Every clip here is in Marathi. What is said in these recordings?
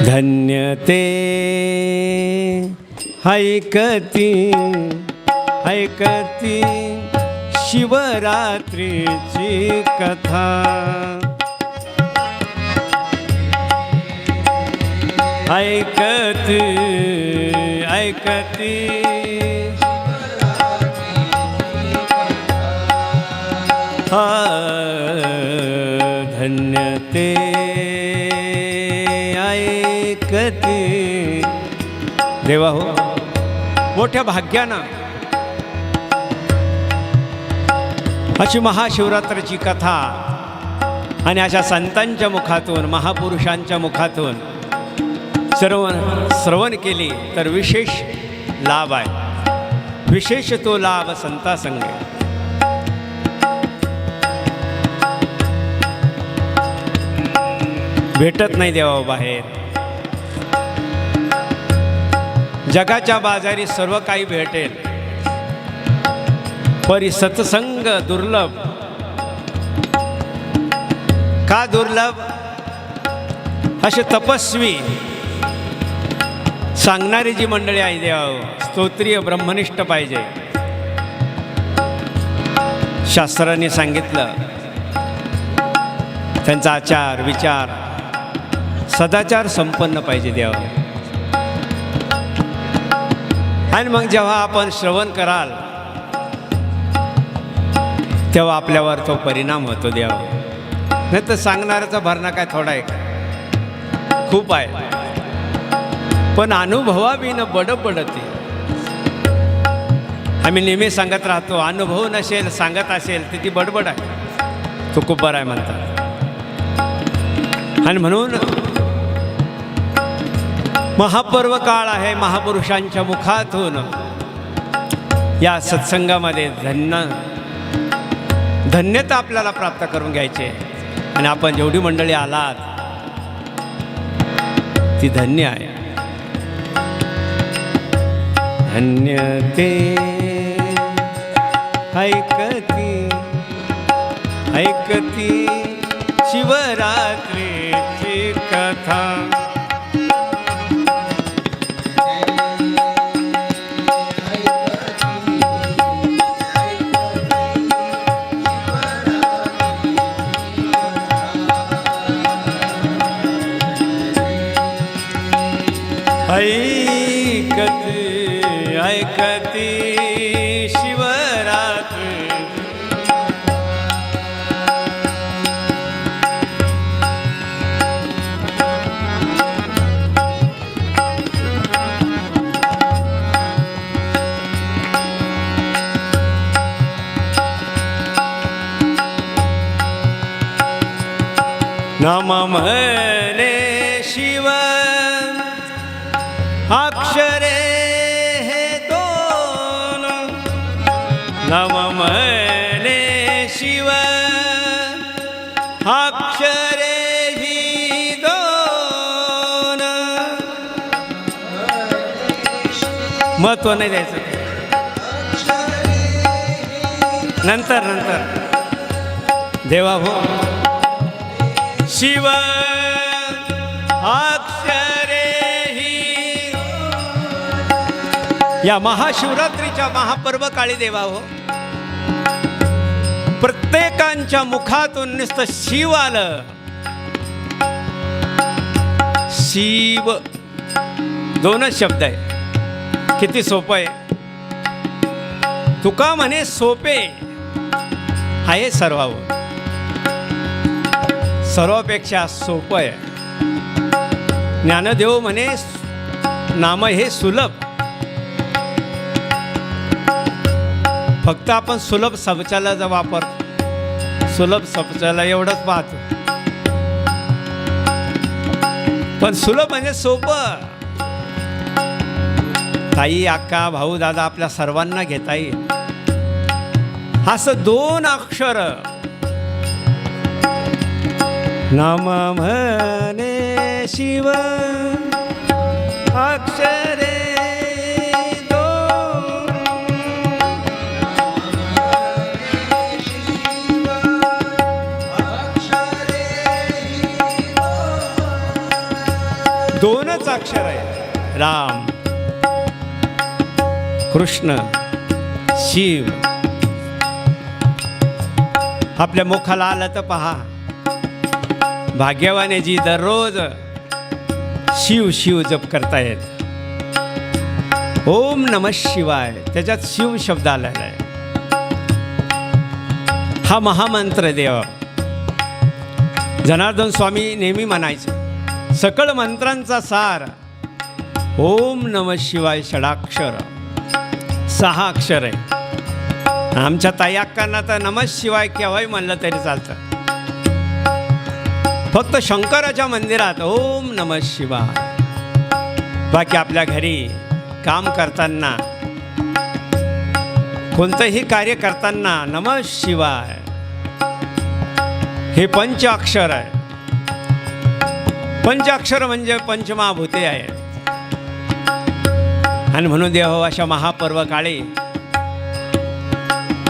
धन्य ते ऐकती ऐकती शिवरात्रीची कथा। ऐकती ऐकती धन्य ते ऐकती। देवा हो, मोठ्या भाग्यानं अशी महाशिवरात्रीची कथा आणि अशा संतांच्या मुखातून महापुरुषांच्या मुखातून श्रवण केली तर विशेष लाभ आहे। विशेष तो लाभ संता संगे। भेटत नाही देवा बाहेर। जगाच्या बाजारी सर्व काही भेटेल, परी सत्संग दुर्लभ। का दुर्लभ? असे तपस्वी सांगणारी जी मंडळी आहे देवा, स्तोत्रीय ब्रह्मनिष्ठ पाहिजे। शास्त्राने सांगितलं त्यांचा आचार विचार सदाचार संपन्न पाहिजे देवा। आणि मग जेव्हा आपण श्रवण कराल तेव्हा आपल्यावर तो परिणाम होतो देवा। नाही तर सांगणाऱ्याचा भरणा काय थोडा आहे का? खूप आहे, पण अनुभवाविन बडबडते। आम्ही नेहमी सांगत राहतो, अनुभव नसेल सांगत असेल तर ती बडबड आहे, तो खूप बरं आहे म्हणतात। आणि म्हणून महापर्व काळ आहे, महापुरुषांच्या मुखातून या सत्संगामध्ये धन्यता आपल्याला प्राप्त करून घ्यायची। आणि आपण जेवढी मंडळी आलात ती धन्य आहे। धन्य ते ऐकती ऐकती शिवरात्रीची कथा। ऐकती ऐकती शिवरात्री। नाम म्हणे शिव अक्षरे हे दोन। नाम म्हणे शिव अक्षरे ही दोन। महत्व नाही द्यायचं, नंतर नंतर देवा हो। शिव अक्षरे ही या महाशिवरात्रीच्या महापर्व काळी देवा हो, प्रत्येकांच्या मुखातून नुसतं शिव आलं। शिव दोनच शब्द आहे, किती सोपं आहे। तुका म्हणे सोपे आहे सर्वावर, सर्वापेक्षा सोपं आहे। ज्ञानदेव म्हणे नाम हे सुलभ। फक्त आपण सुलभ शब्दाचा वापर, सुलभ शब्दाला एवढंच पाहतो, पण सुलभ म्हणजे सोपं। ताई अक्का भाऊ दादा आपल्या सर्वांना घेता येईल असं दोन अक्षर। नाम म्हणे शिव अक्षरे दोनच अक्षर आहे, राम कृष्ण शिव. आपल्या मुखाला आलं तर पहा, भाग्यवाने जी दररोज शिव शिव जप करतायत. ओम नमः शिवाय, त्याच्यात शिव शब्द आलेला आहे. हा महामंत्र देव जनार्दन स्वामी नेहमी म्हणायचे, सकळ मंत्रांचा सार ओम नमः शिवाय षडाक्षर, 6 अक्षर आहे. आमच्या ताई अक्कांना तर नमः शिवाय केव्हाही म्हणलं तरी चालतं. फक्त शंकराच्या मंदिरात ओम नमः शिवाय. बाकी आपल्या घरी काम करताना, कोणतंही कार्य करताना नमः शिवाय हे पंचाक्षर आहे. पंचाक्षर म्हणजे पंचमहाभूते आहे. आणि म्हणून देव अशा महापर्व काळी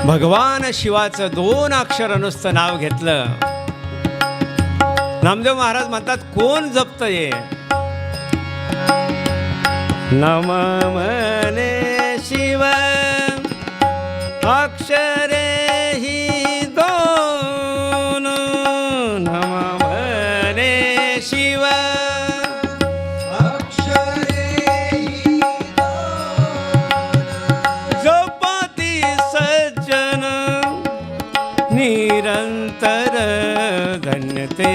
भगवान शिवाचं 2 अक्षर नुसतं नाव घेतलं. नामदेव महाराज म्हणतात, कोण जपत ये नम मने शिव अक्षरे ही 2. नम मने शिव अक्षरे ही 2. जपती सज्जन निरंतर धन्यते.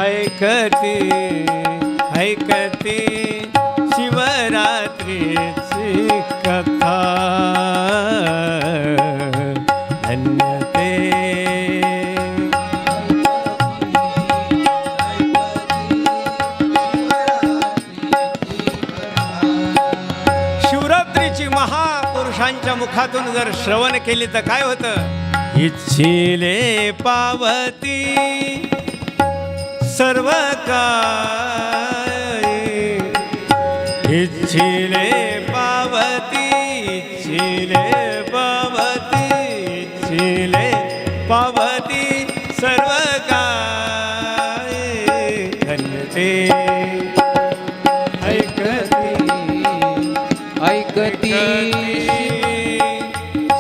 ऐकती ऐकती शिवरात्रीची कथा धन्यते. शिवरात्रीची महापुरुषांच्या मुखातून जर श्रवण केली तर काय होतं? इच्छिले पावती सर्व काय, इच्छिले पावती, इच्छिले पावती, इच्छिले पावती सर्व काय धन्यते. ऐकती ऐकती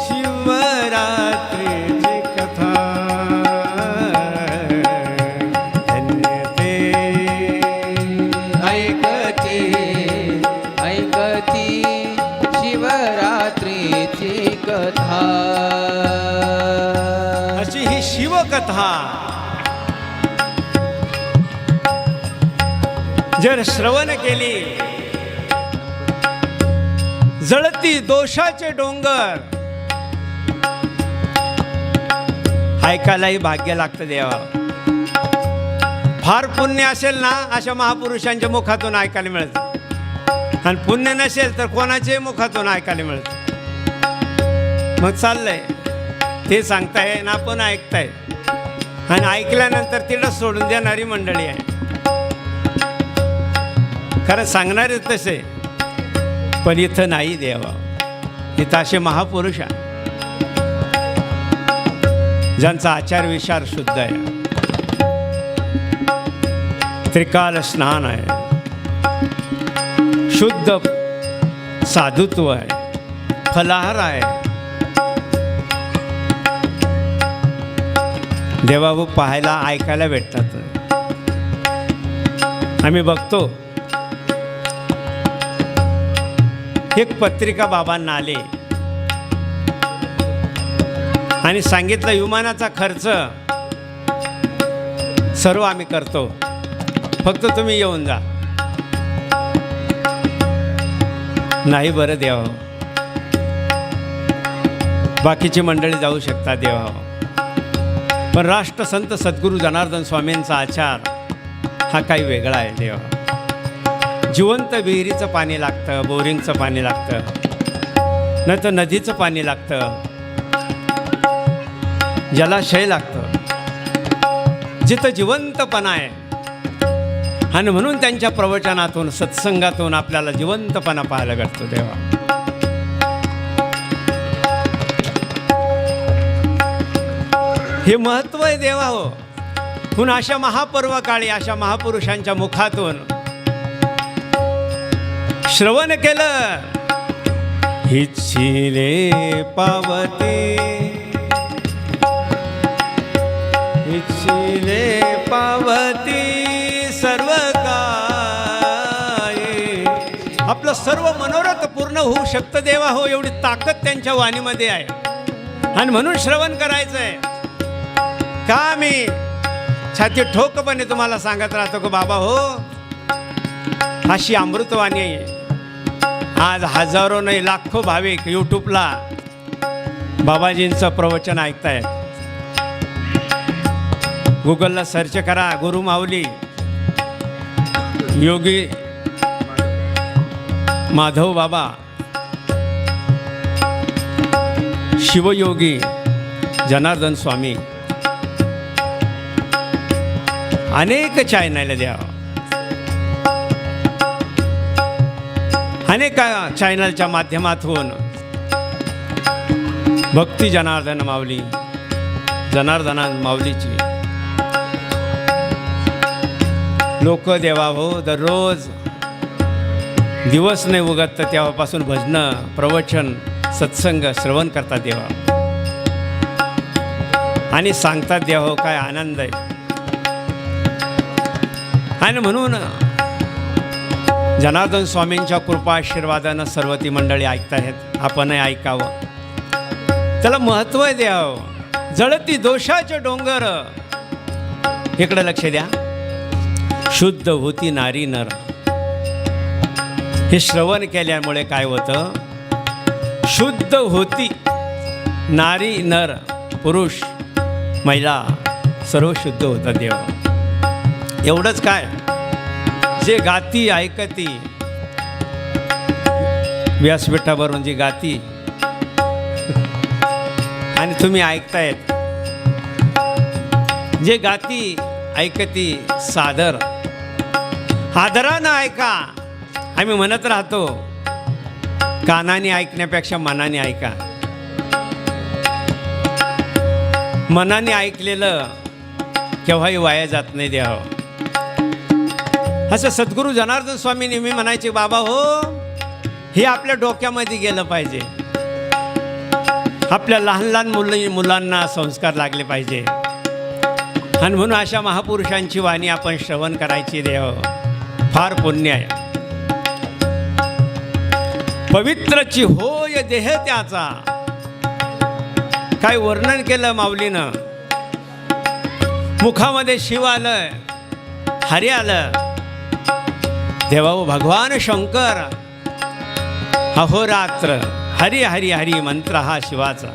शिवरात्रीची कथा धन्यते. ऐकती ऐकती शिवरात्रीची कथा. अशी ही शिवकथा जर श्रवण केली, जळती दोषाचे डोंगर ऐकायलाही भाग्य लागतं देवा. फार पुण्य असेल ना, अशा महापुरुषांच्या मुखातून ऐकायला मिळतं. आणि पुण्य नसेल तर कोणाच्याही मुखातून ऐकायला मिळतं. मग चाललंय ते सांगताय ना, आपण ऐकताय. आणि ऐकल्यानंतर तिला सोडून देणारी मंडळी आहे. खरं सांगणारे तसे, पण इथं नाही देवा. इथं असे महापुरुष आहे ज्यांचा आचार विचार शुद्ध आहे, त्रिकाल स्नान आहे, शुद्ध साधुत्व आहे, फलाहार आहे. देवाभाऊ पाहायला ऐकायला भेटतात. आम्ही बघतो, एक पत्रिका बाबांना आली आणि सांगितलं विमानाचा खर्च सर्व आम्ही करतो, फक्त तुम्ही येऊन जा. नाही बरं देवा, बाकीची मंडळी जाऊ शकता देवा, पण राष्ट्रसंत सद्गुरू जनार्दन स्वामींचा आचार हा काही वेगळा आहे देवा. जिवंत विहिरीचं पाणी लागतं, बोरिंगचं पाणी लागतं, नाही तर नदीचं पाणी लागतं, जलाशय लागतं, जिथं जिवंतपणा आहे. आणि म्हणून त्यांच्या प्रवचनातून, सत्संगातून आपल्याला जिवंतपणा पाहायला भेटतो देवा. हे महत्त्व आहे देवा. हो, म्हणून अशा महापर्व काळी अशा महापुरुषांच्या मुखातून श्रवण केलं, इच्छिले पावते, इच्छिले पावती सर्व काय, आपलं सर्व मनोरथ पूर्ण होऊ शकतं देवा हो, एवढी ताकद त्यांच्या वाणीमध्ये आहे. आणि म्हणून श्रवण करायचंय. का मी छाती ठोकपणे तुम्हाला सांगत राहतो की बाबा हो, अशी अमृतवाणी आहे. आज हजारो नाही लाखो भाविक यूट्यूबला बाबाजींचं प्रवचन ऐकतायत. गुगलला सर्च करा, गुरु माऊली योगी माधव बाबा, शिवयोगी जनार्दन स्वामी, अनेक चॅनल द्या, अनेक चॅनलच्या माध्यमातून भक्ती जनार्दन माऊली, जनार्दना माऊलीची लोक देवा हो दररोज दिवस नाही उगत तर तेव्हापासून भजनं, प्रवचन, सत्संग श्रवण करतात देवा आणि सांगतात देवा हो, काय आनंद आहे. आणि म्हणून जनार्दन स्वामींच्या कृपा आशीर्वादानं सर्व ती मंडळी ऐकतायत, आपणही ऐकावं. त्याला महत्त्व द्यावं. जळती दोषाचे डोंगर, इकडे लक्ष द्या, शुद्ध होती नारी नर. हे श्रवण केल्यामुळे काय होतं, शुद्ध होती नारी नर, पुरुष महिला सर्व शुद्ध होतं देव. एवढंच काय, जे गाती ऐकती, व्यासपीठावरून जी गाती आणि तुम्ही ऐकतायत, जे गाती ऐकती सादर, आदरानं ऐका. आम्ही म्हणत राहतो, कानाने ऐकण्यापेक्षा मनाने ऐका. मनाने ऐकलेलं केव्हाही वाया जात नाही द्यावं. असं सद्गुरू जनार्दन स्वामी नेहमी म्हणायचे, बाबा हो, हे आपल्या डोक्यामध्ये गेलं पाहिजे. आपल्या लहान लहान मुलांना संस्कार लागले पाहिजे. आणि म्हणून अशा महापुरुषांची वाणी आपण श्रवण करायची देव, फार पुण्य आहे. पवित्रची होय देह त्याचा, काय वर्णन केलं माऊलीनं. मुखामध्ये शिव आलं, हरी आलं. देवा भगवान शंकर अहोरात्र हरी हरी हरी मंत्र हा शिवाचा.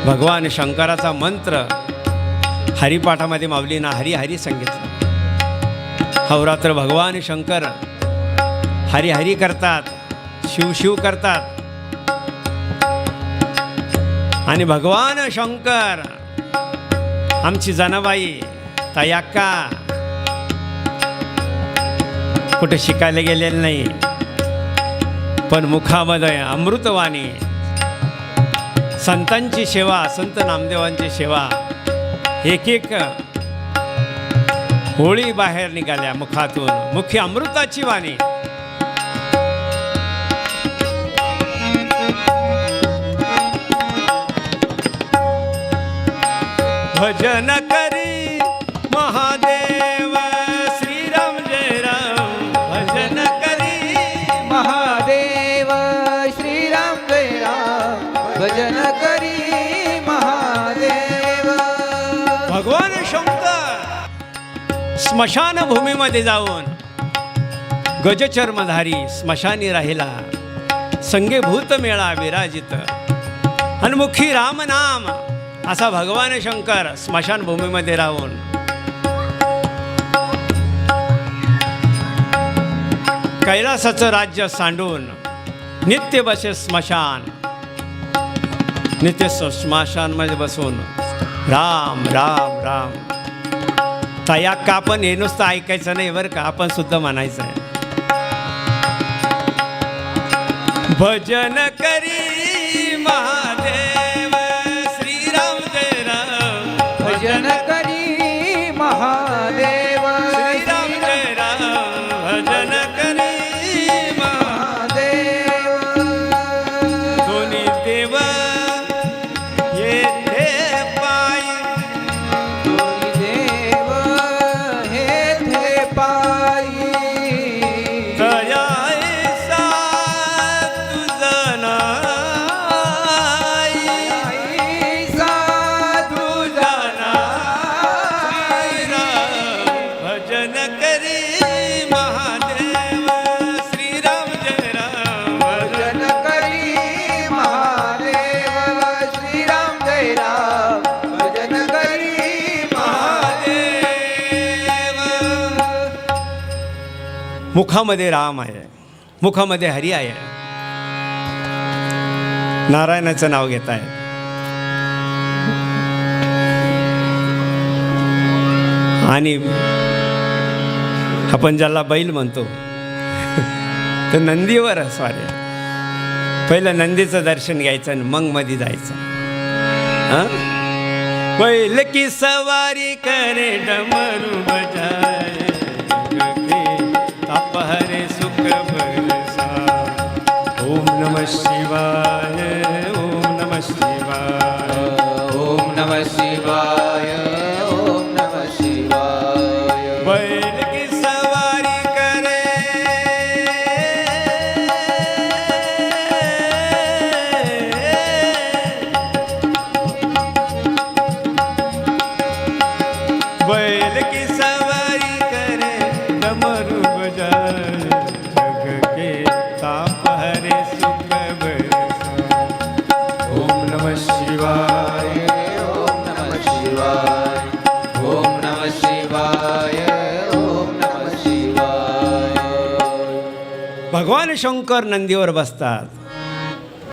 भगवान शंकराचा मंत्र हरिपाठामध्ये माऊलीनं हरी हरी सांगितलं. अहोरात्र भगवान शंकर हरी हरी करतात, शिव शिव करतात. आणि भगवान शंकर आमची जनाबाई तायाक्का कुठे शिकायला गेलेलं नाही, पण मुखामध्ये अमृतवाणी, संतांची सेवा, संत नामदेवांची सेवा, एक एक होळी बाहेर निघाल्या मुखातून, मुख्य अमृताची वाणी. भजन करी महादेव श्रीराम जय राम, भजन करी महादेव श्रीराम जय राम, भजन करी महादेव. भगवान शंकर स्मशान भूमीमध्ये जाऊन गजचर्मधारी स्मशानी राहिला, संगे भूत मेळा विराजित. आणि मुखी राम नाम असा भगवान शंकर स्मशान भूमीमध्ये राहून कैलासाचं राज्य सांडून नित्य बसे स्मशान, नित्य स्मशानमध्ये बसून राम राम राम. तायाक्का आपण हे नुसतं ऐकायचं नाही बरं का, आपण सुद्धा म्हणायचं आहे. भजन करी महादेव श्रीराम जय राम, भजन करी मुखामध्ये राम आहे, मुखामध्ये हरी आहे. नारायणाचं नाव घेत आहे. आणि आपण ज्याला बैल म्हणतो तर नंदीवर स्वारी. पहिलं नंदीचं दर्शन घ्यायचं आणि मग मध्ये जायचं. बैल की सवारी करे डमरू बजाए, ताप हरे सुख बरसा. ओम नमः शिवाय, ओम नमः शिवाय, ओम नमः शिवाय, ओम नमः शिवाय. बैल की सवारी करे बैल की सवारी करे डमरू बजाए, जग के ताप हरे सुख बरसा. ओम नमः शिवाय, ओम नमः शिवाय, ओम नमः शिवाय, ओम नमः शिवाय. भगवान शंकर नंदीवर बसतात.